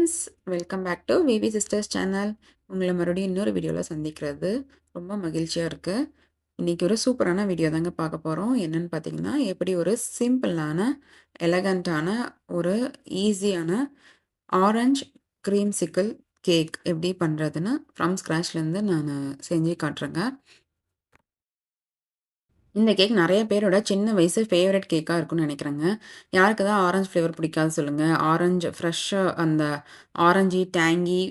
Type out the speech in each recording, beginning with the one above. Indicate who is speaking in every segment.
Speaker 1: Friends, welcome back to VV sisters channel. உங்கள மறுபடியும் இன்னொரு வீடியோல சந்திக்கிறது ரொம்ப மகிழ்ச்சியா இருக்கு. இன்னைக்கு ஒரு சூப்பரான வீடியோ தாங்க பார்க்க போறோம். என்னன்னு பார்த்தீங்கன்னா, எப்படி ஒரு சிம்பிளான, எலகன்ட்டான, ஒரு ஈஸியான ஆரஞ்ச் கிரீம்சிக்கிள் கேக் எப்படி பண்றதுன்னு ஃப்ரம் ஸ்க்ராட்ச்லேருந்து நானு செஞ்சு காட்டுறேங்க. இந்த கேக் நெறைய பேரோட சின்ன வயசு ஃபேவரைட் கேக்கா இருக்கும்னு நெனைக்கிறேங்க. யாருக்கு தான் ஆரஞ்ச் ஃப்ளேவர் பிடிக்காது சொல்லுங்க? ஆரஞ்சு ஃப்ரெஷ்ஷா அந்த ஆரஞ்சு டேங்கி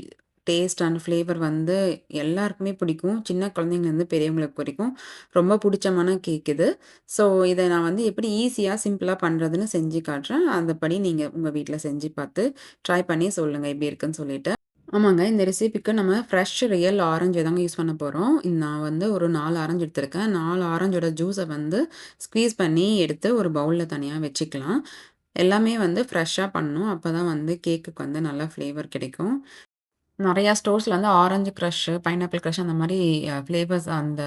Speaker 1: டேஸ்ட் அண்ட் ஃப்ளேவர் வந்து எல்லாருக்குமே பிடிக்கும். சின்ன குழந்தைங்கலேருந்து பெரியவங்களுக்கு வரைக்கும் ரொம்ப புடிச்சமான கேக் இது. ஸோ, இத நான் வந்து எப்படி ஈஸியா, சிம்பிளா பண்றதுன்னு செஞ்சு காட்டுறேன். அதுபடி நீங்க உங்க வீட்ல செஞ்சு பார்த்து ட்ரை பண்ணி சொல்லுங்க எப்படி இருக்குன்னு சொல்லிட்டு. ஆமாங்க. இந்த ரெசிபிக்கு நம்ம ஃப்ரெஷ் ரியல் ஆரஞ்சு தாங்க யூஸ் பண்ண போறோம். நான் வந்து ஒரு 4 ஆரஞ்சு எடுத்திருக்கேன். 4 ஆரஞ்சோட ஜூஸ வந்து ஸ்க்வீஸ் பண்ணி எடுத்து ஒரு பவுல்ல தனியா வச்சுக்கலாம். எல்லாமே வந்து ஃப்ரெஷ்ஷா பண்ணணும். அப்பதான் வந்து கேக்குக்கு வந்து நல்ல ஃப்ளேவர் கிடைக்கும். நெறையா ஸ்டோர்ஸ்ல வந்து ஆரஞ்சு க்ரஷ், பைனாப்பிள் க்ரஷ் அந்த மாரி ஃப்ளேவர்ஸ் அந்த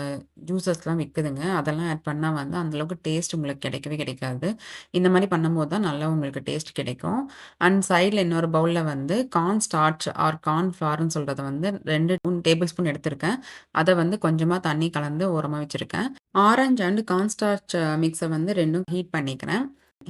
Speaker 1: ஜூஸஸ்லாம் விக்குதுங்க. அதெல்லாம் ஆட் பண்ணா வந்து அந்த அளவுக்கு டேஸ்ட் உங்களுக்கு கிடைக்கவே கிடைக்காது. இந்த மாரி பண்ணும்போது தான் நல்லா உங்களுக்கு டேஸ்ட் கிடைக்கும். அண்ட் சைட்ல இன்னொரு பவுல்ல வந்து கார்ன் ஸ்டார்ச் ஆர் கார்ன் ஃப்ளார்ன்னு சொல்றத வந்து 2 டேபிள் ஸ்பூன் எடுத்திருக்கேன். அத வந்து கொஞ்சமா தண்ணி கலந்து ஓரமா வச்சிருக்கேன். Orange and corn starch mix வந்து 2ம் ஹீட் பண்ணிக்கிறேன்.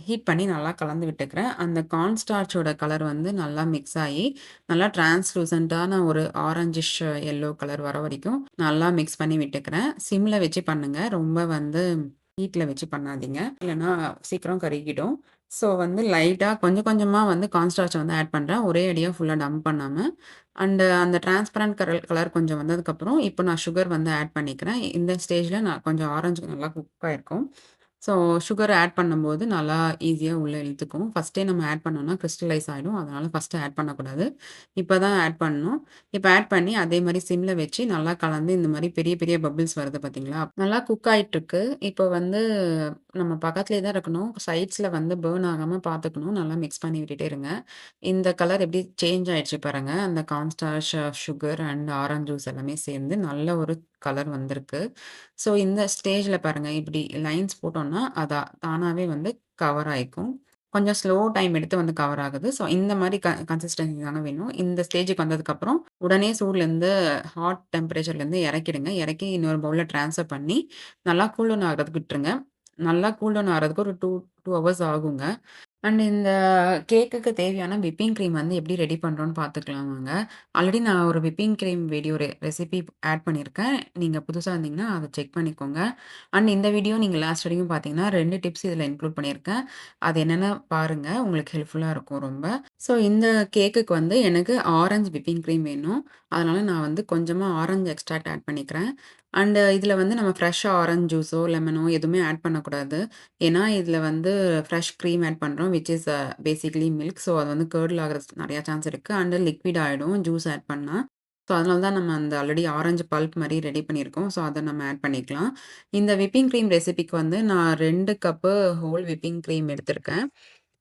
Speaker 1: ஹீட் பண்ணி நல்லா கலந்து விட்டுக்கிறேன். அந்த கார்ன் ஸ்டார்ச்சோட கலர் வந்து நல்லா மிக்ஸ் ஆயி, நல்லா டிரான்ஸ்லூசன்ட்டான ஒரு ஆரஞ்சிஷ் எல்லோ கலர் வர வரைக்கும் நல்லா மிக்ஸ் பண்ணி விட்டுக்கிறேன். சிம்ல வச்சு பண்ணுங்க. ரொம்ப வந்து ஹீட்ல வச்சு பண்ணாதீங்க. இல்லன்னா சீக்கிரம் கருகிடும். ஸோ வந்து லைட்டா கொஞ்சம் கொஞ்சமா வந்து கார்ன் ஸ்டார்ச்ச வந்து ஆட் பண்றேன். ஒரே அடியா ஃபுல்லா டம்ப் பண்ணாம. அண்ட் அந்த டிரான்ஸ்பரண்ட் கலர் கொஞ்சம் வந்ததுக்கப்புறம், இப்போ நான் சுகர் வந்து ஆட் பண்ணிக்கிறேன். இந்த ஸ்டேஜ்ல நான் கொஞ்சம் ஆரஞ்சு நல்லா குக் ஆயிருக்கும். ஸோ சுகர் ஆட் பண்ணும்போது நல்லா ஈஸியா உள்ள இழுத்துக்கும். ஃபர்ஸ்ட்டே நம்ம ஆட் பண்ணோம்னா கிறிஸ்டலைஸ் ஆயிடும். அதனால ஃபர்ஸ்ட்டு ஆட் பண்ணக்கூடாது. இப்ப தான் ஆட் பண்ணணும். இப்ப ஆட் பண்ணி அதே மாரி சிம்ல வச்சு நல்லா கலந்து இந்த மாரி பெரிய பெரிய பபிள்ஸ் வருது பார்த்தீங்களா? நல்லா குக் ஆயிட்டுருக்கு. இப்போ வந்து நம்ம பக்கத்திலேயே தான் இருக்கணும். சைட்ஸ்ல வந்து பர்ன் ஆகாம பார்த்துக்கணும். நல்லா மிக்ஸ் பண்ணி விட்டுட்டே இருங்க. இந்த கலர் எப்படி சேஞ்ச் ஆயிடுச்சு பாருங்க. அந்த corn starch, sugar and orange juice எல்லாமே சேர்ந்து நல்ல ஒரு கலர் வந்திருக்கு. ஸோ இந்த ஸ்டேஜ்ல பாருங்க, இப்படி லைன்ஸ் போட்டோம்னா, தானாவே வந்து கவர் ஆயிக்கும். கொஞ்சம் ஸ்லோ டைம் எடுத்து வந்து கவர் ஆகுது. ஸோ இந்த மாரி கன்சிஸ்டன்சி தாங்க வேணும். இந்த ஸ்டேஜுக்கு வந்ததுக்கப்புறம், உடனே சூடுலேருந்து ஹாட் டெம்பரேச்சர்லேருந்து இறக்கிடுங்க. இறக்கி இன்னொரு பவுல்ல ட்ரான்ஸ்ஃபர் பண்ணி, நல்லா கூல் டவுன் ஆகுறதுக்கு விட்டுருங்க. நல்லா கூல் டவுன் ஆகுறதுக்கு ஒரு 2 ஹவர்ஸ் ஆகுங்க. அண்ட் இந்த கேக்குக்கு தேவையான விப்பிங் கிரீம் வந்து எப்படி ரெடி பண்றோம்னு பார்த்துக்கலாம் வாங்க. ஆல்ரெடி நான் ஒரு whipping cream video recipe add பண்ணியிருக்கேன். நீங்க புதுசா இருந்தீங்கன்னா, அத செக் பண்ணிக்கோங்க. அண்ட் இந்த வீடியோ நீங்க லாஸ்ட் வரைக்கும் பார்த்தீங்கன்னா, 2 டிப்ஸ் இதில இன்க்ளூட் பண்ணியிருக்கேன். அது என்னன்னு பாருங்க. உங்களுக்கு ஹெல்ப்ஃபுல்லா இருக்கும் ரொம்ப. ஸோ இந்த கேக்குக்கு வந்து எனக்கு ஆரஞ்ச் விப்பிங் கிரீம் வேணும். அதனால நான் வந்து கொஞ்சமா ஆரஞ்ச் எக்ஸ்ட்ராக்ட் ஆட் பண்ணிக்கிறேன். அண்ட் இதில வந்து நம்ம ஃப்ரெஷ்ஷா ஆரஞ்ச் ஜூஸோ, லெமனோ எதுவுமே ஆட் பண்ணக்கூடாது. ஏன்னா, இதில வந்து ஃப்ரெஷ் கிரீம் ஆட் பண்றோம். Which is basically milk. So, அது வந்து கர்டில் ஆகுறதுக்கு நெறைய சான்ஸ் இருக்கு. அண்ட் லிக்விட் ஆயிடும் ஜூஸ் ஆட் பண்ணா. ஸோ, அதனால தான் நம்ம அந்த ஆல்ரெடி ஆரஞ்சு பல்ப் மாரி ரெடி பண்ணியிருக்கோம். ஸோ, அத நம்ம ஆட் பண்ணிக்கலாம். இந்த விப்பிங் கிரீம் ரெசிபிக்கு வந்து நான் 2 கப்பு ஹோல் விப்பிங் கிரீம் எடுத்திருக்கேன்.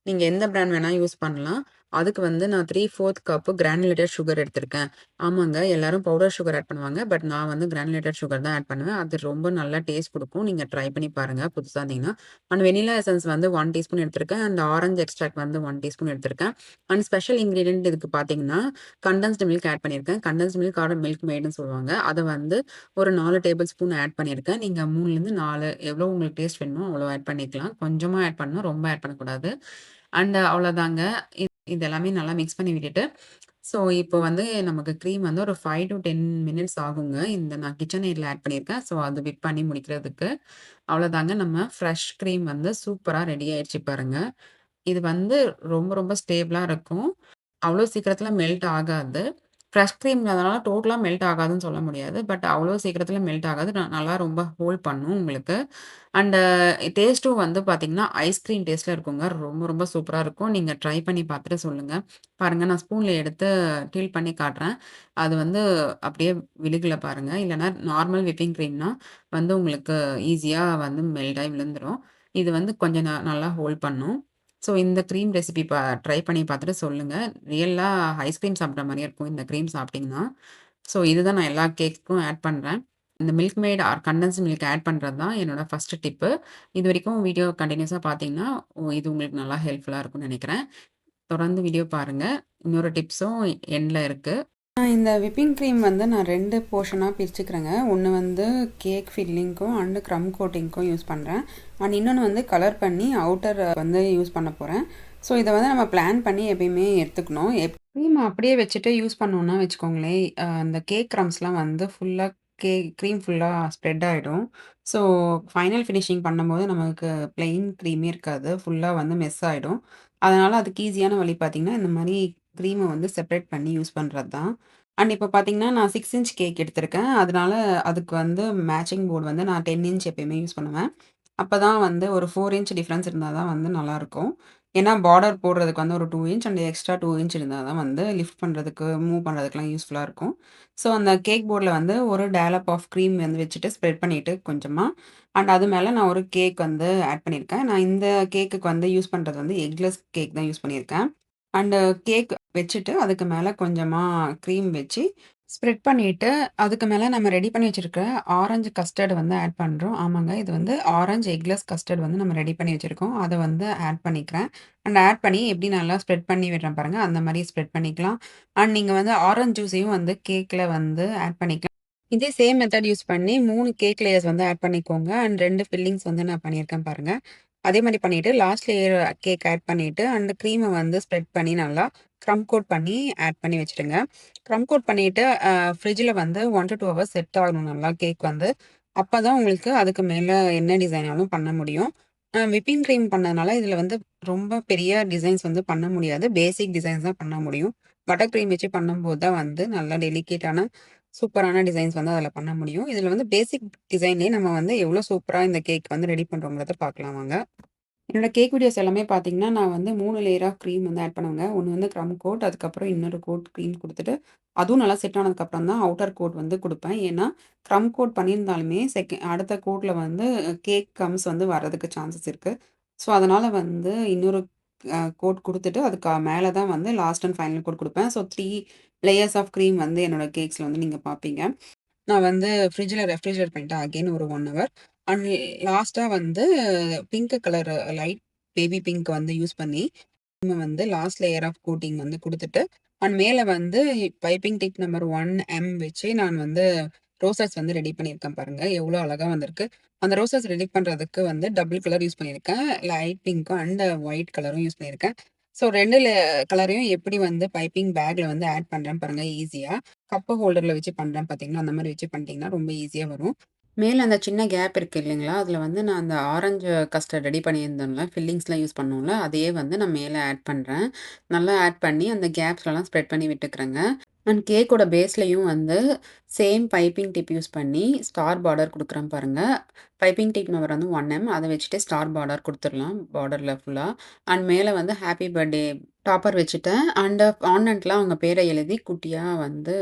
Speaker 1: நீங்க எந்த பிராண்ட் வேணா யூஸ் பண்ணலாம். அதுக்கு வந்து நான் 3/4 கப்பு கிரானுலேட்டட் சுகர் எடுத்திருக்கேன். ஆமாங்க, எல்லாரும் பவுடர் சுகர் ஆட் பண்ணுவாங்க. பட் நான் வந்து கிரானுலேட்டட் சுகர் தான் ஆட் பண்ணுவேன். அது ரொம்ப நல்லா டேஸ்ட் குடுக்கும். நீங்க ட்ரை பண்ணி பாருங்க, புதுசா இருந்தீங்கன்னா. அண்ட் வெனிலா எசன்ஸ் வந்து 1 டீஸ்பூன் எடுத்திருக்கேன். அண்ட் ஆரஞ்ச் எக்ஸ்ட்ராக்ட் வந்து 1 டீஸ்பூன் எடுத்திருக்கேன். அண்ட் ஸ்பெஷல் இன்கிரீடியன்ட் இதுக்கு பார்த்தீங்கன்னா, கண்டென்ஸ்டு மில்க் ஆட் பண்ணியிருக்கேன். கண்டென்ஸ்டு மில்க் ஆர் மில்க் மெய்டுன்னு சொல்லுவாங்க. அத வந்து ஒரு 4 டேபிள் ஸ்பூன் ஆட் பண்ணியிருக்கேன். நீங்க 3லேருந்து 4 எவ்வளோ உங்களுக்கு டேஸ்ட் வேணுமோ அவ்வளோ ஆட் பண்ணிக்கலாம். கொஞ்சமா ஆட் பண்ணணும். ரொம்ப ஆட் பண்ணக்கூடாது. அண்ட் அவ்வளோதாங்க. இது எல்லாமே நல்லா மிக்ஸ் பண்ணி விட்டுட்டு, ஸோ இப்போ வந்து நமக்கு கிரீம் வந்து ஒரு 5 டூ 10 மினிட்ஸ் ஆகுங்க. இந்த நான் கிச்சன் எய்ட்ல ஆட் பண்ணியிருக்கேன். ஸோ அது விப் பண்ணி முடிக்கிறதுக்கு. அவ்வளோதாங்க, நம்ம ஃப்ரெஷ் கிரீம் வந்து சூப்பரா ரெடி ஆயிடுச்சு பாருங்க. இது வந்து ரொம்ப ரொம்ப ஸ்டேபிளா இருக்கும். அவ்வளோ சீக்கிரத்தில மெல்ட் ஆகாது. ஃப்ரெஷ் கிரீம்ங்கிறதுனால டோட்டலா மெல்ட் ஆகாதுன்னு சொல்ல முடியாது. பட் அவ்வளோ சீக்கிரத்தில மெல்ட் ஆகாது. நல்லா ரொம்ப ஹோல்ட் பண்ணும் உங்களுக்கு. அண்ட் டேஸ்ட்டும் வந்து பார்த்தீங்கன்னா, ஐஸ்கிரீம் டேஸ்ட்ல இருக்குங்க. ரொம்ப ரொம்ப சூப்பரா இருக்கும். நீங்க ட்ரை பண்ணி பார்த்துட்டு சொல்லுங்க. பாருங்க, நான் ஸ்பூன்ல எடுத்து டீல் பண்ணி காட்டுறேன். அது வந்து அப்படியே விழுகல பாருங்க. இல்லன்னா நார்மல் விப்பிங் கிரீம்னா வந்து உங்களுக்கு ஈஸியா வந்து மெல்ட் ஆயி விழுந்துரும். இது வந்து கொஞ்சம் நல்லா ஹோல்ட் பண்ணும். ஸோ இந்த கிரீம் ரெசிபி ட்ரை பண்ணி பார்த்துட்டு சொல்லுங்க. ரியலா ஐஸ்கிரீம் சாப்பிட்ற மாரியே இருக்கும் இந்த கிரீம் சாப்பிட்டீங்கன்னா. ஸோ இதுதான் நான் எல்லா கேக்குக்கும் ஆட் பண்றேன். இந்த Milkmaid or condensed milk add பண்றது தான் என்னோட ஃபர்ஸ்ட் டிப்பு. இதுவரைக்கும் வீடியோ கன்டினியூஸா பார்த்தீங்கன்னா, இது உங்களுக்கு நல்லா ஹெல்ப்ஃபுல்லா இருக்கும்னு நெனைக்கிறேன். தொடர்ந்து வீடியோ பாருங்க. இன்னொரு டிப்ஸும் எண்ட்ல இருக்கு. இந்த விப்பிங் க்ரீம் வந்து நான் 2 போர்ஷனா பிரிச்சுக்கிறேங்க. ஒண்ணு வந்து கேக் ஃபில்லிங்க்கும் அண்ட் க்ரம் கோட்டிங்க்கும் யூஸ் பண்றேன். அண்ட் இன்னொன்னு வந்து கலர் பண்ணி அவுட்டர் வந்து யூஸ் பண்ண போறேன். ஸோ இத வந்து நம்ம பிளான் பண்ணி எப்பயுமே எடுத்துக்கணும். க்ரீம் அப்படியே வச்சுட்டு யூஸ் பண்ணோம்னா வச்சுக்கோங்களேன், அந்த கேக் க்ரம்ஸ்லாம் வந்து ஃபுல்லா க்ரீம் ஃபுல்லா ஸ்ப்ரெட் ஆயிடும். ஸோ ஃபைனல் ஃபினிஷிங் பண்ணும்போது நமக்கு பிளெயின் க்ரீமே இருக்காது. ஃபுல்லா வந்து மெஸ் ஆயிடும். அதனால அதுக்கு ஈஸியான வழி பார்த்தீங்கன்னா, இந்த மாரி க்ரீம வந்து செப்பரேட் பண்ணி யூஸ் பண்றது தான். அண்ட் இப்ப பார்த்தீங்கன்னா, நான் 6 இன்ச் கேக் எடுத்திருக்கேன். அதனால அதுக்கு வந்து மேட்சிங் போர்ட் வந்து நான் 10 இன்ச் எப்பயுமே யூஸ் பண்ணுவேன். அப்பதான் வந்து ஒரு 4 இன்ச் டிஃபரன்ஸ் இருந்தா தான் வந்து நல்லாருக்கும். ஏன்னா பார்டர் போடுறதுக்கு வந்து ஒரு 2 இன்ச் அண்ட் எக்ஸ்ட்ரா 2 இன்ச் இருந்தா தான் வந்து லிஃப்ட் பண்றதுக்கு, மூவ் பண்றதுக்குலாம் யூஸ்ஃபுல்லா இருக்கும். ஸோ அந்த கேக் போர்ட்ல வந்து ஒரு டாலப் ஆஃப் க்ரீம் வந்து வச்சுட்டு ஸ்ப்ரெட் பண்ணிட்டு கொஞ்சமா, அண்ட் அது மேல நான் ஒரு கேக் வந்து ஆட் பண்ணியிருக்கேன். நான் இந்த கேக்குக்கு வந்து யூஸ் பண்றது வந்து எக்லெஸ் கேக் தான் யூஸ் பண்ணியிருக்கேன். அண்ட் கேக் வச்சுட்டு அதுக்கு மேல கொஞ்சமா க்ரீம் வச்சு ஸ்ப்ரெட் பண்ணிட்டு, அதுக்கு மேல நம்ம ரெடி பண்ணி வச்சிருக்க ஆரஞ்சு கஸ்டர்ட் வந்து ஆட் பண்றோம். ஆமாங்க. இது வந்து ஆரஞ்ச் எக்லெஸ் கஸ்டர்ட் வந்து நம்ம ரெடி பண்ணி வச்சிருக்கோம். அத வந்து ஆட் பண்ணிக்கிறேன். அண்ட் ஆட் பண்ணி எப்படி நல்லா ஸ்ப்ரெட் பண்ணி விடுறேன் பாருங்க. அந்த மாரி ஸ்ப்ரெட் பண்ணிக்கலாம். அண்ட் நீங்க வந்து ஆரஞ்ச் ஜூஸையும் வந்து கேக்ல வந்து ஆட் பண்ணிக்கலாம். இதே சேம் மெத்தட் யூஸ் பண்ணி 3 கேக் லேயர்ஸ் வந்து ஆட் பண்ணிக்கோங்க. அண்ட் 2 ஃபில்லிங்ஸ் வந்து நான் பண்ணியிருக்கேன் பாருங்க. அதே மாரி பண்ணிட்டு லாஸ்ட் லேயர் கேக் ஆட் பண்ணிட்டு, அண்ட் கிரீம வந்து ஸ்ப்ரெட் பண்ணி நல்லா க்ரம் கோட் பண்ணி ஆட் பண்ணி வச்சுடுங்க. க்ரம் கோட் பண்ணிட்டு ஃப்ரிட்ஜ்ல வந்து 1 டூ 2 ஹவர்ஸ் செட் ஆகணும் நல்லா கேக் வந்து. அப்பதான் உங்களுக்கு அதுக்கு மேல என்ன டிசைனாலும் பண்ண முடியும். விப்பிங் கிரீம் பண்ணதுனால இதுல வந்து ரொம்ப பெரிய டிசைன்ஸ் வந்து பண்ண முடியாது. பேசிக் டிசைன்ஸ் தான் பண்ண முடியும். பட்டர் கிரீம் வச்சு பண்ணும்போது தான் வந்து நல்லா டெலிகேட்டான சூப்பரான டிசைன்ஸ் வந்து அதில பண்ண முடியும். இதில வந்து பேசிக் டிசைன்லேயே நம்ம வந்து எவ்வளோ சூப்பரா இந்த கேக் வந்து ரெடி பண்றோங்கிறத பார்க்கலாம் வாங்க. என்னோட கேக் வீடியோஸ் எல்லாமே பார்த்தீங்கன்னா, நான் வந்து 3 லேயர் ஆஃப் கிரீம் வந்து ஆட் பண்ணுவேங்க. ஒண்ணு வந்து க்ரம் கோட், அதுக்கப்புறம் இன்னொரு கோட் கிரீம் குடுத்துட்டு, அதுவும் நல்லா செட் ஆனதுக்கப்புறம் தான் அவுட்டர் கோட் வந்து குடுப்பேன். ஏன்னா, க்ரம் கோட் பண்ணியிருந்தாலுமே அடுத்த கோட்ல வந்து கேக் க்ரம்ஸ் வந்து வர்றதுக்கு சான்சஸ் இருக்கு. ஸோ, அதனால வந்து இன்னொரு கோட் குடுத்துட்டு, அதுக்கு மேல தான் வந்து லாஸ்ட் அண்ட் ஃபைனல் கோட் குடுப்பேன். ஸோ, 3 லேயர்ஸ் ஆஃப் கிரீம் வந்து என்னோட கேக்ஸ்ல வந்து நீங்க பார்ப்பீங்க. நான் வந்து ஃப்ரிட்ஜ்ல ரெஃப்ரிஜரேட் பண்ணிட்டேன் அகைன் ஒரு 1 ஹவர். அண்ட் லாஸ்ட்டா வந்து pink colour light baby pink வந்து யூஸ் பண்ணி, நம்ம வந்து லாஸ்ட் லேயர் ஆஃப் கோட்டிங் வந்து குடுத்துட்டு, அண்ட் மேல வந்து பைப்பிங் டிப் நம்பர் 1 வச்சு நான் வந்து ரோசஸ் வந்து ரெடி பண்ணியிருக்கேன் பாருங்க. எவ்வளோ அழகா வந்திருக்கு. அந்த ரோசஸ் ரெடி பண்றதுக்கு வந்து டபுள் கலர் யூஸ் பண்ணியிருக்கேன். லைட் பிங்க்கும் அண்ட் ஒயிட் கலரும் யூஸ் பண்ணியிருக்கேன். ஸோ 2 கலரையும் எப்படி வந்து பைப்பிங் பேக்ல வந்து ஆட் பண்றேன் பாருங்க ஈஸியா. கப் ஹோல்டர்ல வச்சு பண்றேன் பார்த்தீங்களா, அந்த மாரி வச்சு பண்ணிட்டீங்கன்னா ரொம்ப ஈஸியா வரும். மேல அந்த சின்ன கேப் இருக்கு இல்லைங்களா? அதில வந்து நான் அந்த ஆரஞ்சு கஸ்டர்ட் ரெடி பண்ணியிருந்தேன்ல, ஃபில்லிங்ஸ்லாம் யூஸ் பண்ணோம்ல, அதையே வந்து நான் மேல ஆட் பண்றேன். நல்லா ஆட் பண்ணி அந்த கேப்ஸ்லலாம் ஸ்ப்ரெட் பண்ணி விட்டுக்கிறேங்க. அண்ட் கேக்கோட பேஸ்லயும் வந்து சேம் பைப்பிங் டிப் யூஸ் பண்ணி ஸ்டார் பார்டர் குடுக்குறேன் பாருங்க. பைப்பிங் டிப் நம்பர் வந்து 1 அத வச்சுட்டு ஸ்டார் பார்டர் குடுத்துரலாம். பார்டர்ல ஃபுல்லா. அண்ட் மேல வந்து ஹேப்பி பர்த்டே டாப்பர் வச்சுட்டேன். அண்ட் ஆர்னமெண்ட்லாம் அவங்க பேர எழுதி குட்டியா வந்து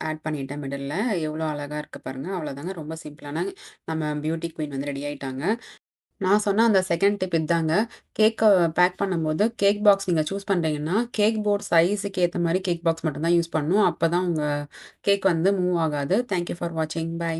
Speaker 1: ஆட் பண்ணிட்டேன் மிடில்ல. எவ்வளோ அழகா இருக்கு பாருங்க. அவ்வளோதாங்க. ரொம்ப சிம்பிளான நம்ம பியூட்டி குயின் வந்து ரெடி ஆயிட்டாங்க. நான் சொன்ன அந்த செகண்ட் டிப் இதாங்க. கேக்க பேக் பண்ணும்போது கேக் பாக்ஸ் நீங்க சூஸ் பண்றீங்கன்னா, கேக் போர்ட் சைஸுக்கு ஏத்த மாரி கேக் பாக்ஸ் மட்டும் தான் யூஸ் பண்ணணும். அப்பதான் உங்க கேக் வந்து மூவ் ஆகாது. தேங்க் யூ ஃபார் வாட்சிங். பை.